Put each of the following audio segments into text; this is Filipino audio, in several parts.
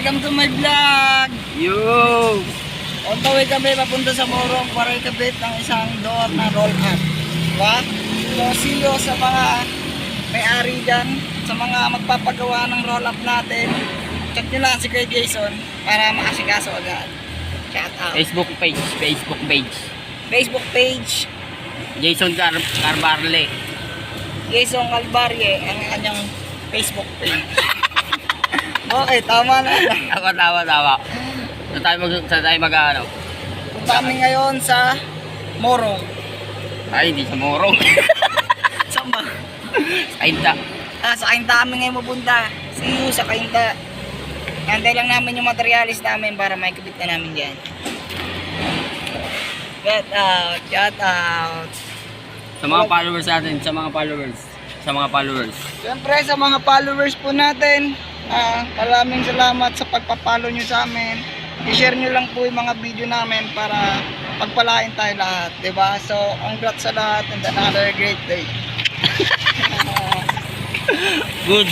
Welcome to my vlog! Yo! On the way kami papunta sa Morong para ikabit ng isang door na roll up. Diba? So, see you sa mga may-ari dyan, sa mga magpapagawa ng roll up natin. Check nyo lang si Kuya Jason para makasikaso agad. Shout out. Facebook page. Facebook page, Jason Carbarle. Jason Calvarie, ang kanyang Facebook page. Okay, tama na. Tawa. Saan tayo mag-ano? Punta kami ngayon sa Morong. Ay, hindi sa Morong. Saan ba? Sa Kainta. Sa Kainta kami ngayon mapunta. See you sa Kainta. Hantay lang namin yung materialis namin para may kubit na namin dyan. Shout out. Sa mga followers natin, sa mga followers. Siyempre sa mga followers po natin, maraming salamat sa pagpapalo nyo sa amin. I-share nyo lang po yung mga video namin para pagpalain tayo lahat, diba? So, congrats sa lahat and another great day. Good.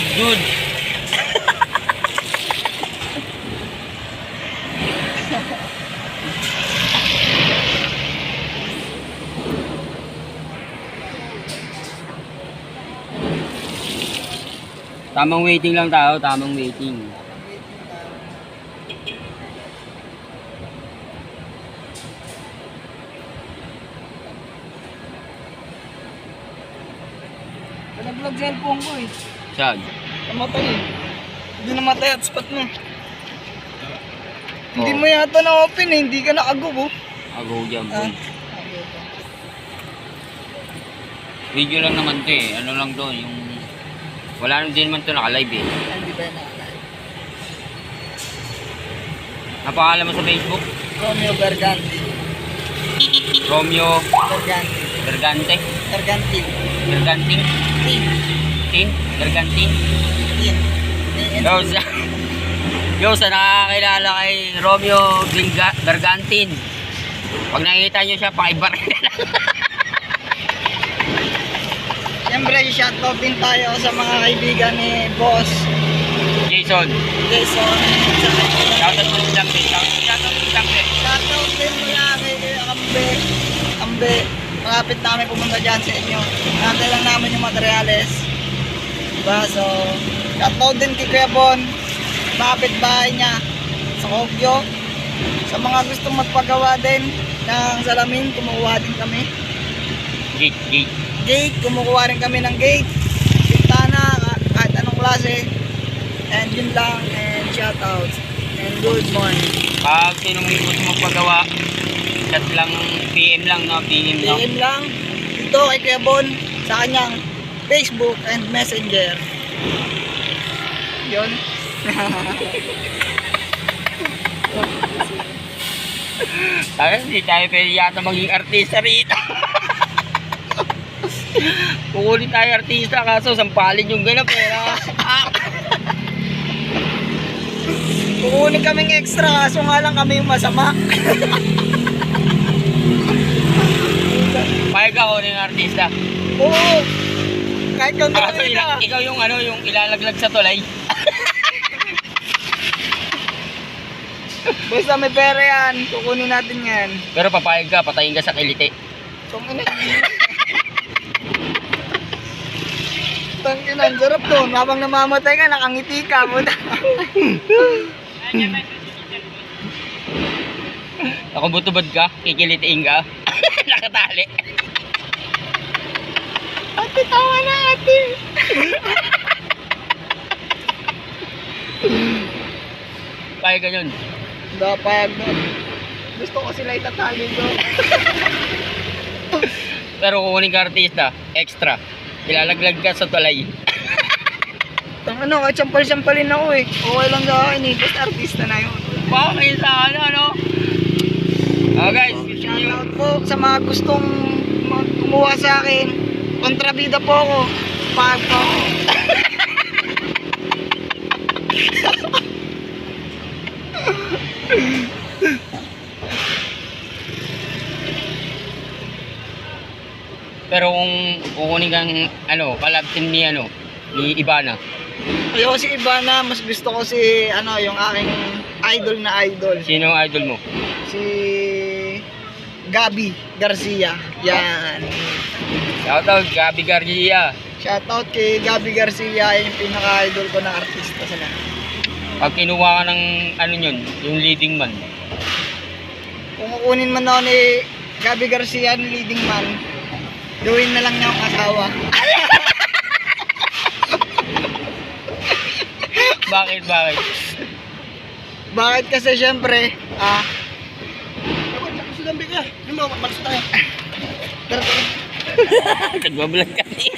Tamang waiting lang tayo, tamang waiting. Nag-vlog cellphone ko eh. Saan? Namatay eh. Hindi namatay at spot mo. Hindi mo yata na-open eh, hindi ka nakago. Agaw dyan, boy. Video lang naman to eh. Ano lang to, yung... Wala din naman to naka-live eh. Hindi ba nakalive? Napangalan mo sa Facebook? Romeo Berganti. Romeo Berganti. Bergante? Berganti. Berganting? Tin? Berganting? Tin. Yo, sa nakakilala kay Romeo Bergantin. Pag nakikita nyo siya, pakibar. Siyempre, shoutout din tayo sa mga kaibigan ni Boss Jason. Shoutout mo lang din. Shoutout din mula kay Ambe. Malapit namin pumunta dyan sa inyo. Nantay lang namin yung materials. Diba? So, shoutout din kay Kuya Bon. Malapit bahay niya sa Kogyo. Sa mga gustong magpagawa din ng salamin, kumukuha din kami. Gate, kumukuha rin kami ng gate, bintana, kahit anong klase. And yun lang, and shoutouts and good morning. Pag sinong may gusto magpagawa, chat lang, PM lang, no? PM lang dito kay Kuya Bon sa kanyang Facebook and Messenger. Yun. Tayo, hindi tayo pwede yata maging artista rito. Kukunin tayo artista kaso sampalin yung ganap eh. Kukunin kaming extra kaso nga lang kami yung masama. Payag ako ng artista. Oo. Kahit kung Kaso ikaw yung ano, yung ilalaglag sa tulay. basta may pera yan, kukunin natin yan. Pero papayag ka, patayin ka sa kiliti. Tangkinan, sarap doon. Habang namamatay ka, nakangiti ka mo na. Ako butubad ka, kikilitiin ka. Nakatali. Ate, tawa na ate. Payag ka yun. Dapag doon. Gusto ko sila itatali doon. Pero kukunin ka artista, extra. Ilalaglag ka sa tulay. Kahit sampal-sampalin ako eh. Okay lang sa akin eh. Basta artista na yun. Bakit sa ano? Guys, Shoutout po sa mga gustong kumuha sa akin. Kontrabida po ako. Pag po ako. Pero kung kukunin kang collab team ni ni Ibana, Ayoko si Ivana, mas gusto ko si, ano, yung aking idol na idol. Sino ang idol mo? Si Gabi Garcia. Yan. Shoutout, Gabi Garcia. Shoutout kay Gabi Garcia, yung pinaka-idol ko na artista sa lahat. Pag kinuha ka ng ano yun, yung leading man. Kung kukunin man daw ni Gabi Garcia ng leading man, gawin na lang niya ang asawa. Bakit, bakit? Bakit? Kasi syempre, Lambi ka. Hindi mo, magsa tayo. Nagbablog kasi.